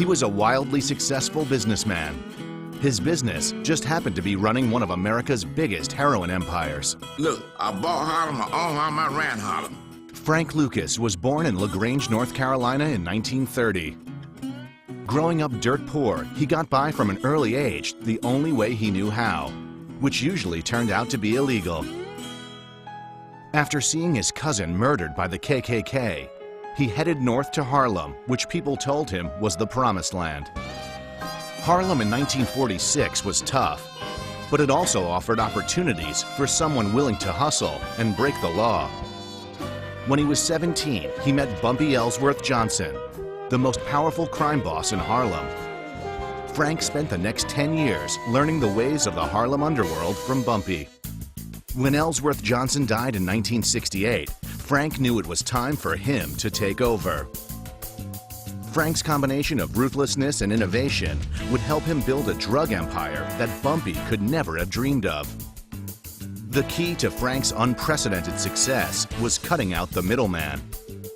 He was a wildly successful businessman. His business just happened to be running one of America's biggest heroin empires. Look, I bought Harlem, I own Harlem, I ran Harlem. Frank Lucas was born in LaGrange, North Carolina in 1930. Growing up dirt poor, he got by from an early age the only way he knew how, which usually turned out to be illegal. After seeing his cousin murdered by the KKK, he headed north to Harlem, which people told him was the promised land. Harlem in 1946 was tough, but it also offered opportunities for someone willing to hustle and break the law. When he was 17, he met Bumpy Ellsworth Johnson, the most powerful crime boss in Harlem. Frank spent the next 10 years learning the ways of the Harlem underworld from Bumpy. When Ellsworth Johnson died in 1968, Frank knew it was time for him to take over. Frank's combination of ruthlessness and innovation would help him build a drug empire that Bumpy could never have dreamed of. The key to Frank's unprecedented success was cutting out the middleman.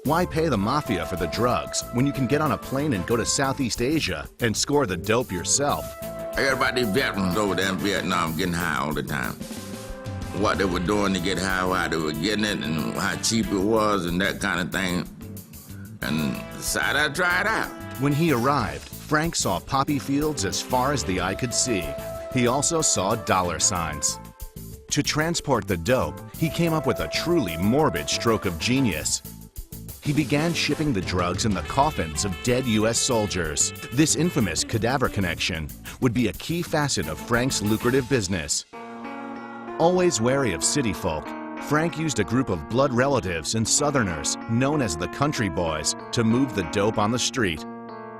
Why pay the mafia for the drugs when you can get on a plane and go to Southeast Asia and score the dope yourself? I heard about these veterans over there in Vietnam getting high all the time. What they were doing to get high, how they were getting it, and how cheap it was, and that kind of thing. And decided I'd try it out. When he arrived, Frank saw poppy fields as far as the eye could see. He also saw dollar signs. To transport the dope, he came up with a truly morbid stroke of genius. He began shipping the drugs in the coffins of dead U.S. soldiers. This infamous cadaver connection would be a key facet of Frank's lucrative business. Always wary of city folk, Frank used a group of blood relatives and Southerners known as the Country Boys to move the dope on the street.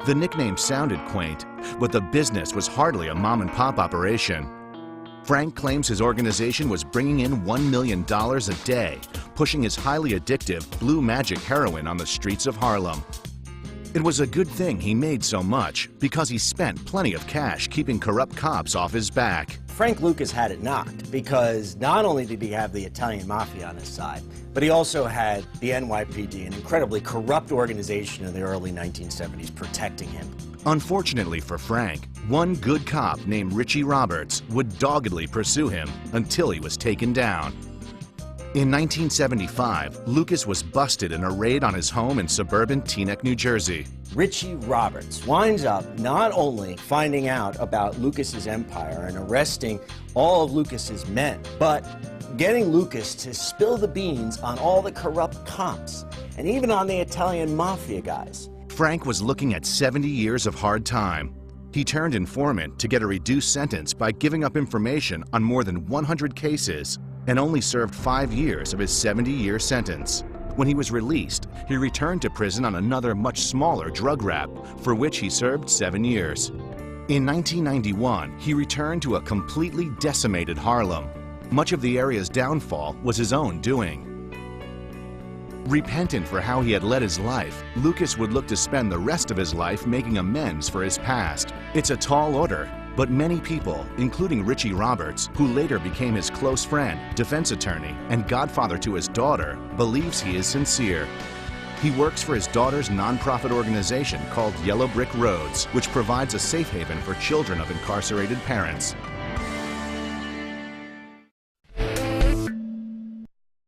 The nickname sounded quaint, but the business was hardly a mom-and-pop operation. Frank claims his organization was bringing in $1 million a day, pushing his highly addictive Blue Magic heroin on the streets of Harlem. It was a good thing he made so much because he spent plenty of cash keeping corrupt cops off his back. Frank Lucas had it knocked because not only did he have the Italian mafia on his side, but he also had the NYPD, an incredibly corrupt organization in the early 1970s, protecting him. Unfortunately for Frank, one good cop named Richie Roberts would doggedly pursue him until he was taken down. In 1975, Lucas was busted in a raid on his home in suburban Teaneck, New Jersey. Richie Roberts winds up not only finding out about Lucas's empire and arresting all of Lucas's men, but getting Lucas to spill the beans on all the corrupt cops and even on the Italian mafia guys. Frank was looking at 70 years of hard time. He turned informant to get a reduced sentence by giving up information on more than 100 cases and only served 5 years of his 70-year sentence. When he was released, he returned to prison on another much smaller drug rap, for which he served 7 years. In 1991, he returned to a completely decimated Harlem. Much of the area's downfall was his own doing. Repentant for how he had led his life, Lucas would look to spend the rest of his life making amends for his past. It's a tall order, but many people, including Richie Roberts, who later became his close friend, defense attorney, and godfather to his daughter, believes he is sincere. He works for his daughter's nonprofit organization called Yellow Brick Roads, which provides a safe haven for children of incarcerated parents.